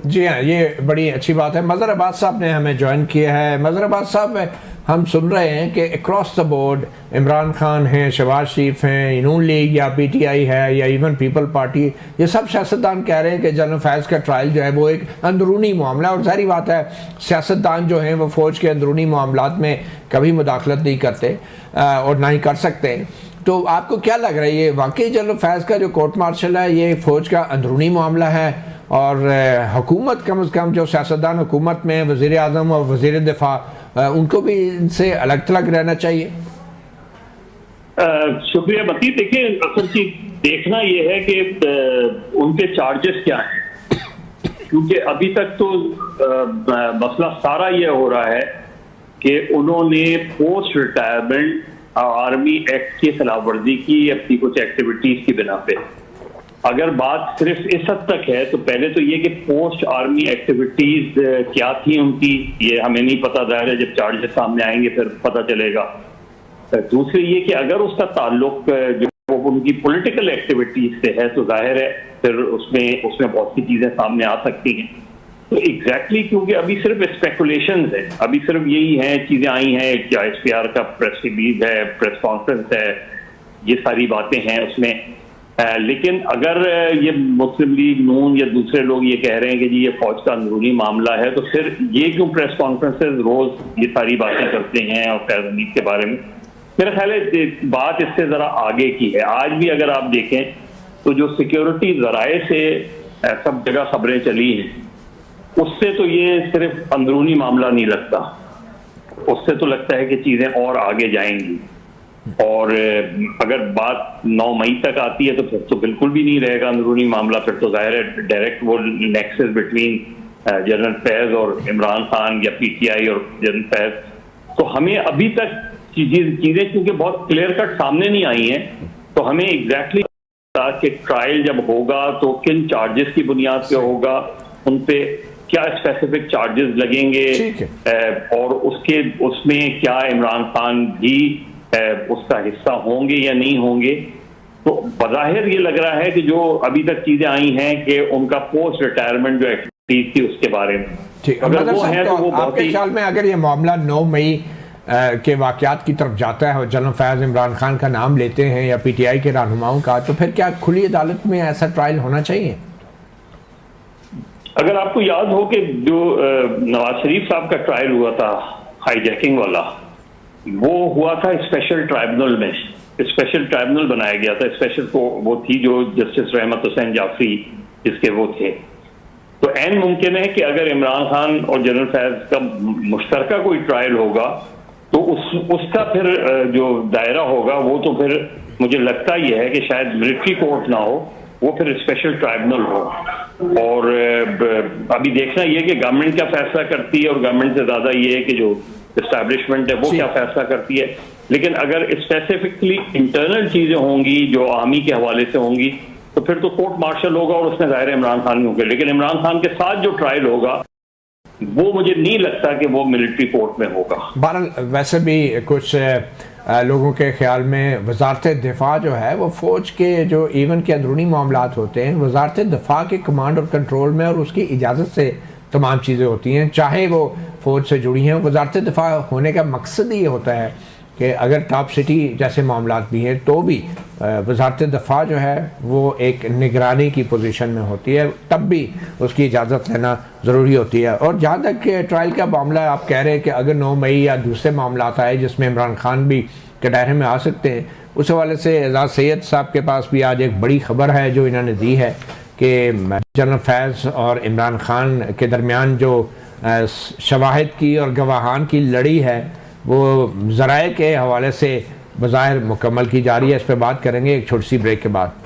जी हाँ, ये बड़ी अच्छी बात है। मज़हर अब्बास साहब ने हमें ज्वाइन किया है। मज़हर अब्बास साहब, हम सुन रहे हैं कि across the board Imran Khan हैं, शहबाज शरीफ हैं, नून लीग या पीटीआई है या इवन पीपल पार्टी, ये सब सियासतदान कह रहे हैं कि जनरल फैज़ का ट्रायल जो है वो एक अंदरूनी मामला, और सारी बात है सियासतदान जो हैं वो फ़ौज के अंदरूनी मामलात में कभी मुदाखलत नहीं करते और ना ही कर सकते। तो आपको क्या लग रहा है, ये वाकई जनरल फैज़ का जो कोर्ट मार्शल है ये फ़ौज का अंदरूनी मामला है, और हुकूमत कम अज़ कम जो सियासतदान हुकूमत में वज़ीर आज़म और वज़ीर दिफा उनको भी इनसे अलग थलग रहना चाहिए? शुक्रिया मतीन। देखिए, असल चीज देखना ये है कि उनके चार्जेस क्या हैं, क्योंकि अभी तक तो मसला सारा ये हो रहा है कि उन्होंने पोस्ट रिटायरमेंट आर्मी एक्ट की खिलाफ वर्जी की अपनी कुछ एक्टिविटीज की बिना पे। अगर बात सिर्फ इस हद तक है तो पहले तो ये कि पोस्ट आर्मी एक्टिविटीज क्या थी उनकी, ये हमें नहीं पता, जाहिर है जब चार्जेस सामने आएंगे फिर पता चलेगा। दूसरी ये कि अगर उसका ताल्लुक जो उनकी पॉलिटिकल एक्टिविटीज से है तो जाहिर है फिर उसमें बहुत सी चीजें सामने आ सकती हैं। तो एग्जैक्टली क्योंकि अभी सिर्फ स्पेकुलेशंस है, अभी सिर्फ यही है, चीजें आई हैं, क्या एसपीआर का प्रेस रिलीज है, प्रेस कॉन्फ्रेंस है, ये सारी बातें हैं उसमें। लेकिन अगर ये मुस्लिम लीग, नून या दूसरे लोग ये कह रहे हैं कि जी ये फौज का अंदरूनी मामला है, तो फिर ये क्यों प्रेस कॉन्फ्रेंसेज रोज ये सारी बातें करते हैं और फैज हमीद के बारे में? मेरा ख्याल है बात इससे जरा आगे की है। आज भी अगर आप देखें तो जो सिक्योरिटी जराए से सब जगह खबरें चली हैं, उससे तो ये सिर्फ अंदरूनी मामला नहीं लगता, उससे तो लगता है कि चीजें और आगे जाएंगी। और अगर बात 9 मई तक आती है तो फिर तो बिल्कुल भी नहीं रहेगा अंदरूनी मामला, फिर तो जाहिर है डायरेक्ट वो नेक्सस बिटवीन जनरल फैज और इमरान खान या पीटीआई और जनरल फैज। तो हमें अभी तक चीजें क्योंकि बहुत क्लियर कट सामने नहीं आई हैं, तो हमें एग्जैक्टली कि ट्रायल जब होगा तो किन चार्जेस की बुनियाद पे होगा, उन पे क्या स्पेसिफिक चार्जेस लगेंगे और उसमें क्या इमरान खान भी उसका हिस्सा होंगे या नहीं होंगे। तो बज़ाहिर ये लग रहा है कि जो अभी तक चीजें आई हैं कि उनका पोस्ट रिटायरमेंट जो एक्टिविटीज थी उसके बारे में, अगर वो है तो वो आपके ख्याल में अगर ये मामला 9 मई के वाकयात की तरफ जाता है और जनरल फैज इमरान खान का नाम लेते हैं या पीटीआई के रहनुमाओं का, तो फिर क्या खुली अदालत में ऐसा ट्रायल होना चाहिए? अगर आपको याद हो कि जो नवाज शरीफ साहब का ट्रायल हुआ था हाईजैकिंग वाला, वो हुआ था स्पेशल ट्राइब्यूनल में, स्पेशल ट्राइब्यूनल बनाया गया था। स्पेशल को वो थी जो जस्टिस रहमत हुसैन जाफरी जिसके वो थे। तो ऐन मुमकिन है कि अगर इमरान खान और जनरल फैज का मुश्तरका कोई ट्रायल होगा तो उसका फिर जो दायरा होगा वो तो फिर मुझे लगता ही है कि शायद मिलिट्री कोर्ट ना हो, वो फिर स्पेशल ट्राइब्यूनल हो। और अभी देखना ये कि गवर्नमेंट क्या फैसला करती है और गवर्नमेंट से ज्यादा ये है कि जो एस्टैब्लिशमेंट है वो क्या फैसला करती है। लेकिन अगर स्पेसिफिकली इंटरनल चीजें होंगी जो आर्मी के हवाले से होंगी तो फिर तो कोर्ट मार्शल होगा और उसमें जाहिर है इमरान खान होंगे। लेकिन इमरान खान के साथ जो ट्रायल होगा वो मुझे नहीं लगता कि वो मिलिट्री कोर्ट में होगा। बहरहाल वैसे भी कुछ लोगों के ख्याल में वजारत दिफा जो है वो फ़ौज के जो इवन के अंदरूनी मामलात होते हैं, वजारत दिफा के कमांड और कंट्रोल में और उसकी इजाज़त से तमाम चीज़ें होती हैं, चाहे वो फ़ौज से जुड़ी हैं। वजारत दिफा होने का मकसद ये होता है कि अगर टॉप सिटी जैसे मामलात भी हैं तो भी वजारत दिफा जो है वो एक निगरानी की पोजीशन में होती है, तब भी उसकी इजाज़त लेना ज़रूरी होती है। और जहाँ तक ट्रायल का मामला आप कह रहे हैं कि अगर 9 मई या दूसरे मामलात आए जिसमें इमरान खान भी के दायरे में आ सकते हैं, उस हवाले से एजाज सैयद साहब के पास भी आज एक बड़ी खबर है जो इन्होंने दी है कि जनरल फैज़ और इमरान खान के दरमियान जो शवाहिद की और गवाहान की लड़ी है वो ज़राए के हवाले से बज़ाहिर मुकम्मल की जा रही है। इस पर बात करेंगे एक छोटी सी ब्रेक के बाद।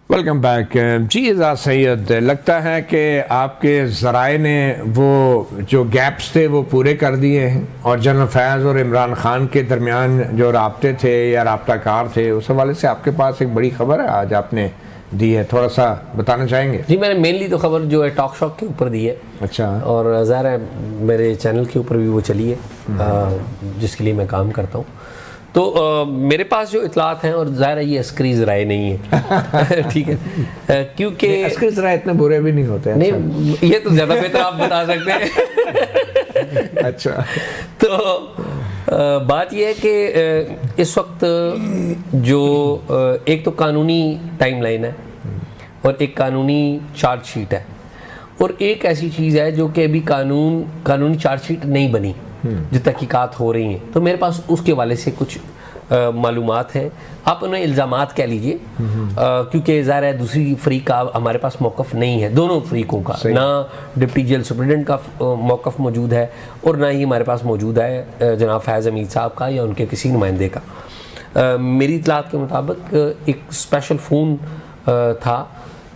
वेलकम बैक जी। एजाज सैयद, लगता है कि आपके ज़राए ने वो जो गैप्स थे वो पूरे कर दिए हैं और जनरल फैज़ और इमरान खान के दरमियान जो राब्ते थे या राब्ताकार थे उस हवाले से आपके पास एक बड़ी खबर है आज आपने दी है, थोड़ा सा बताना चाहेंगे? जी, मैंने मेनली तो खबर जो है टॉक शॉक के ऊपर दी है। अच्छा। और ज़ाहिर है मेरे चैनल के ऊपर भी वो चली है जिसके लिए मैं काम करता हूँ। तो मेरे पास जो इतलात हैं, और ज़ाहिर है ये अस्करी ज़राए नहीं है ठीक है, क्योंकि अस्करी ज़राए इतने बुरे भी नहीं होते हैं। नहीं, ये तो ज़्यादा बेहतर आप बता सकते हैं अच्छा। तो बात यह है कि इस वक्त जो एक तो कानूनी टाइमलाइन है और एक कानूनी चार्जशीट है, और एक ऐसी चीज़ है जो कि अभी कानूनी चार्जशीट नहीं बनी, जो तहकीकात हो रही हैं। तो मेरे पास उसके वाले से कुछ मालूमात हैं, आप उन्हें इल्ज़ामात कह लीजिए, क्योंकि ज़ाहिर है दूसरी फ़रीक का हमारे पास मौक़िफ़ नहीं है, दोनों फ़रीकों का, ना डिप्टी जेल सुप्रिटेंडेंट का मौक़िफ़ मौजूद है और ना ही हमारे पास मौजूद है जनाब फैज़ हमीद साहब का या उनके किसी नुमाइंदे का। मेरी इतलात के मुताबिक एक स्पेशल फ़ोन था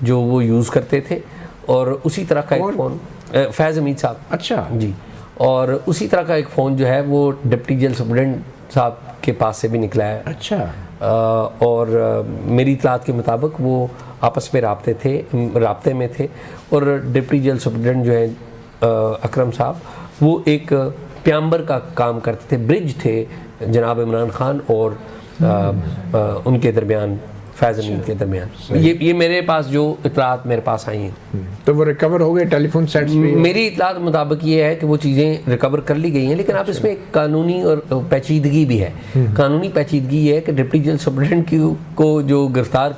जो वो यूज़ करते थे, और उसी तरह का एक फ़ोन फैज़ हमीद साहब। अच्छा जी। और उसी तरह का एक फ़ोन जो है वो डिप्टी जेल सुप्रिटेंडेंट साहब के पास से भी निकला है। अच्छा। और मेरी इतलात के मुताबिक वो आपस में राब्ते में थे, और डिप्टी जेल सुप्रिटेंडेंट जो है अकरम साहब, वो एक प्याम्बर का काम करते थे, ब्रिज थे जनाब इमरान खान और उनके दरमियान, फैज़ हमीद के दरमियान। ये मेरे पास जो इतलात मेरे पास आई हैं। तो वो रिकवर हो गए टेलीफोन सेट्स भी? मेरी इतलात मुताबिक ये है कि वो चीज़ें रिकवर कर ली गई हैं, लेकिन आप इसमें एक कानूनी और पेचीदगी भी है। कानूनी पेचीदगी ये है कि डिप्टी जेल सुप्रिटेंडेंट को जो गिरफ्तार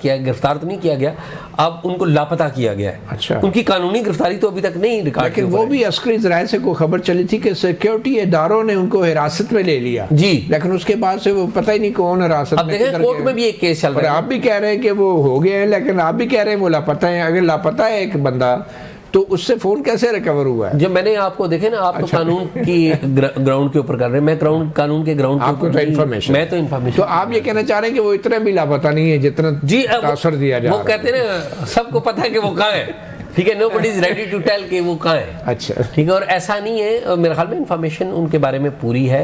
तो नहीं किया गया, अब उनको लापता किया गया है। अच्छा। उनकी कानूनी गिरफ्तारी तो अभी तक नहीं रिकॉर्ड, लेकिन वो भी अस्करी ज़राए से कोई खबर चली थी कि सिक्योरिटी इदारों ने उनको हिरासत में ले लिया जी, लेकिन उसके बाद से वो पता ही नहीं कौन हिरासत में। अब देखें कोर्ट में भी एक केस चल रहा है, आप भी कह रहे हैं कि वो हो गए हैं, लेकिन आप भी कह रहे हैं वो लापता है। अगर लापता है एक बंदा, तो उससे फोन कैसे रिकवर हुआ है? जब मैंने आपको देखे ना, आप तो कानून की ग्राउंड के ऊपर कर रहे हैं, मैं कानून के ग्राउंड के ऊपर, इन्फॉर्मेशन, मैं तो इन्फॉर्मेशन। तो आप ये कहना चाह रहे हैं कि वो इतने भी लापता नहीं है जितना जी तासर दिया जा रहा है? वो कहते हैं ना, सबको पता है कि वो कहाँ है, ठीक है, nobody is ready to tell कि वो कहाँ है। अच्छा, ठीक है, और ऐसा नहीं है, मेरे ख्याल में इन्फॉर्मेशन उनके बारे में पूरी है,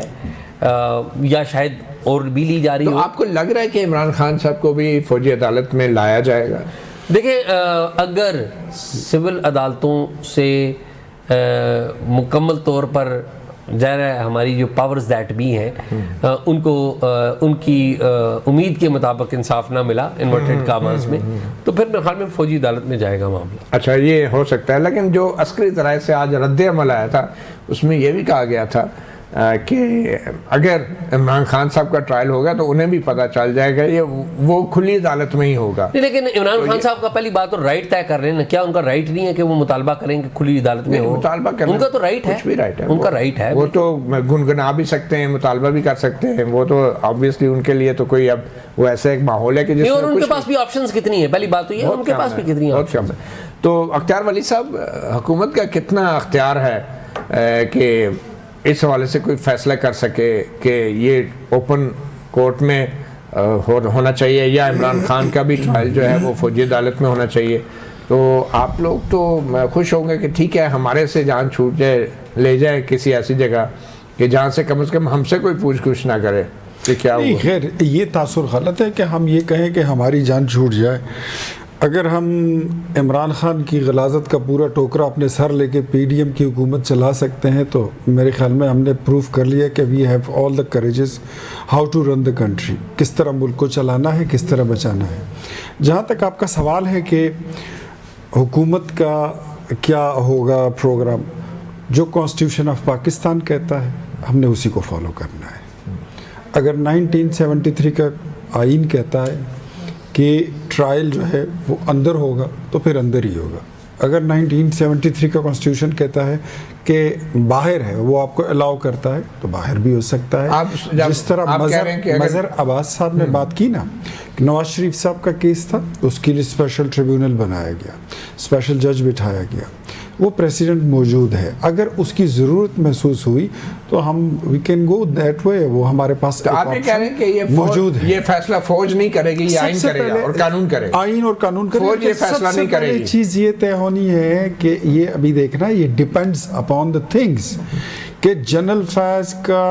या शायद और भी ली जा रही तो हो। आपको लग रहा है कि इमरान खान साहब को भी फौजी अदालत में लाया जाएगा? देखें, अगर सिविल अदालतों से मुकम्मल तौर पर ज़ाहिर है हमारी जो पावर्स दैट भी हैं उनको उनकी उम्मीद के मुताबिक इंसाफ ना मिला इन्वर्टेड कामास में, तो फिर मेरे ख्याल में फौजी अदालत में जाएगा मामला। अच्छा, ये हो सकता है। लेकिन जो अस्करी ज़राए से आज रद्द अमल आया था, उसमें यह भी कहा गया था कि अगर इमरान खान साहब का ट्रायल होगा तो उन्हें भी पता चल जाएगा, ये वो खुली अदालत में ही होगा। लेकिन इमरान खान साहब का पहली बात तो राइट तय कर रहे हैं ना, क्या उनका राइट नहीं है कि वो मुतालबा करेंगे खुली अदालत में हो? मुतालबा करना उनका तो राइट है, कुछ भी राइट है, उनका राइट है। वो तो गुनगुना भी सकते हैं, मुतालबा भी कर सकते हैं, वो तो ऑब्वियसली उनके लिए तो कोई अब वो ऐसा एक माहौल है कि जिसमें और उनके पास भी ऑप्शंस कितनी है, पहली बात तो ये उनके पास भी कितनी ऑप्शंस है। तो अख्तियार वली साहब, हुकूमत का कितना अख्तियार है कि इस हवाले से कोई फैसला कर सके कि ये ओपन कोर्ट में होना चाहिए या इमरान खान का भी ट्रायल जो है वो फौजी अदालत में होना चाहिए? तो आप लोग तो खुश होंगे कि ठीक है हमारे से जान छूट जाए, ले जाए किसी ऐसी जगह कि जहाँ से कम हमसे कोई पूछ कुछ ना करे कि क्या हुआ। खैर, ये तासुर गलत है कि हम ये कहें कि हमारी जान छूट जाए। अगर हम इमरान खान की गलाजत का पूरा टोकरा अपने सर लेके पीडीएम की हुकूमत चला सकते हैं, तो मेरे ख्याल में हमने प्रूफ कर लिया कि we have all the courages how to run the country, किस तरह मुल्क को चलाना है, किस तरह बचाना है। जहाँ तक आपका सवाल है कि हुकूमत का क्या होगा प्रोग्राम, जो कॉन्स्टिट्यूशन ऑफ पाकिस्तान कहता है हमने उसी को फॉलो करना है। अगर 1973 का आइन कहता है कि ट्रायल जो है वो अंदर होगा तो फिर अंदर ही होगा। अगर 1973 का कॉन्स्टिट्यूशन कहता है कि बाहर है, वो आपको अलाउ करता है, तो बाहर भी हो सकता है। जिस तरह मज़हर अब्बास साहब ने बात की ना, नवाज शरीफ साहब का केस था, उसके लिए स्पेशल ट्रिब्यूनल बनाया गया, स्पेशल जज बिठाया गया, वो प्रेसिडेंट मौजूद है। अगर उसकी ज़रूरत महसूस हुई तो हम we can go that way, वो हमारे पास तो आप ये कह रहे हैं कि ये मौजूद है। ये फैसला फौज नहीं करेगी, ये आइन करेगा और कानून करेगा। आइन और कानून करेगा। फौज ये फैसला नहीं करेगी। चीज़ ये तय होनी है कि ये अभी देखना, ये डिपेंड्स अपॉन द थिंग्स कि जनरल फैज का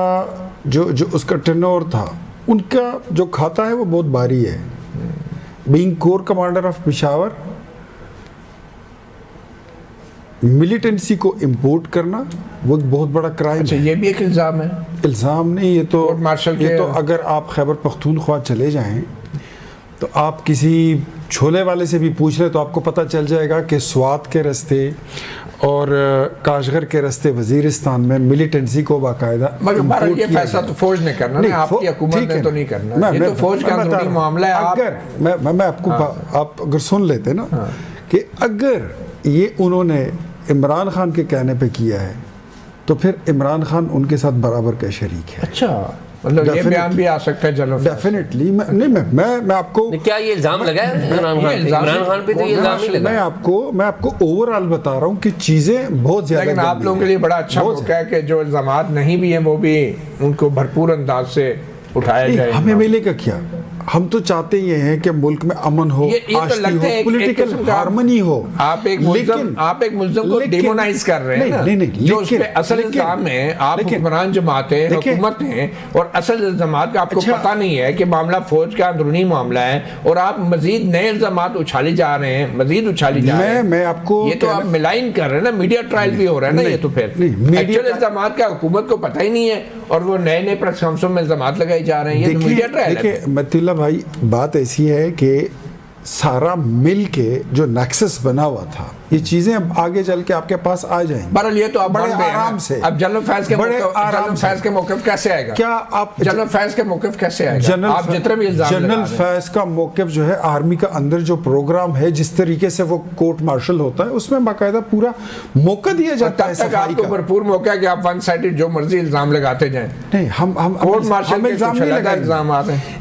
जो उसका टेनोर था, उनका जो खाता है वो बहुत भारी है। Being core commander of Peshawar, militancy को इंपोर्ट करना वो एक बहुत बड़ा क्राइम अच्छा, है। ये भी एक इल्ज़ाम है। इल्ज़ाम नहीं, ये तो कोर्ट मार्शल ये के- तो अगर आप खैबर पख्तूनख्वा चले जाएं तो आप किसी छोले वाले से भी पूछ लें तो आपको पता चल जाएगा कि स्वात के रास्ते और काशगर के रास्ते वजीरिस्तान में मिलिटेंसी को बाकायदा मगर बहरहाल import ये किया फैसला गया। तो फौज ने करना नहीं, है, आपकी हुकूमत ठीक ने है। तो नहीं करना। ये तो फौज का मैं बता अंदरूनी रहा हूं, मामला है। अगर मैं आपको आप अगर सुन लेते ना कि अगर ये उन्होंने इमरान खान के कहने पे किया है तो फिर इमरान खान उनके साथ बराबर का शरीक है। अच्छा, मतलब ये बयान भी आ सकता है जनरल। डेफिनेटली मैं आपको क्या ये इल्ज़ाम लगा है इमरान खान पे? इल्ज़ाम इमरान खान पे तो ये इल्ज़ाम ही लगा मैं है। आपको ओवरऑल बता रहा हूँ कि चीजें बहुत ज्यादा लेकिन आप गंभीर लोगों के हैं। लिए बड़ा अच्छा बहुत मौका है कि जो इल्ज़ामात नहीं भी हैं वो भी उनको भरपूर अंदाज से उठाया नहीं, जाए। हमें मिलेगा क्या? हम तो चाहते ये हैं कि मुल्क में अमन हो, ये तो आशती लगता है हो, एक पॉलिटिकल किस्म का हार्मनी हो। आप एक मुल्ज़िम को डिमोनाइज कर रहे हैं ना, जो उस पे असल इल्ज़ाम है। आप हुक्मरान जमात हैं, हुकूमत हैं, और असल इल्ज़ामात का आपको पता नहीं है कि मामला फौज का अंदरूनी मामला है, और आप मजीद नए इल्ज़ामात उछाली जा रहे हैं, मजीद उछाली जा रहे हैं। मैं आपको ये तो आप मिलाइन कर रहे हैं ना, मीडिया ट्रायल भी हो रहा है ना। ये तो फिर एक्चुअल इल्ज़ामात का हुकूमत को पता ही नहीं है, और वो नए नए प्रेस कॉन्फ्रेंस में इल्ज़ामात लगाए जा रहे हैं। ये तो मीडिया ट्रायल है। देखिए मतीउल्लाह भाई, बात ऐसी है कि सारा मिल के जो नेक्सस बना हुआ था, ये चीजें अब आगे चल के आपके पास आ जाएंगी। बहरहाल ये तो आप बड़े मान गए हैं। आराम से, अब जनरल फैज के बड़े आराम से। के मौक़िफ़ कैसे आएगा? क्या आप जनरल फैज के मौक़िफ़ कैसे आएगा? आप जितने भी इल्ज़ाम लगा जनरल रहे हैं। फैज का मौक़िफ़ जो है, आर्मी का अंदर जो प्रोग्राम है, जिस तरीके से वो कोर्ट मार्शल होता है, उसमें बाकायदा पूरा मौका दिया जाता है तब तक सफाई आपको का। भरपूर मौका है कि आप वन साइडेड जो मर्जी इल्ज़ाम लगाते जाएं। नहीं, हम कोर्ट मार्शल के इल्ज़ाम कुछ नहीं अलग लगाएंगे। इल्ज़ाम आ रहे हैं।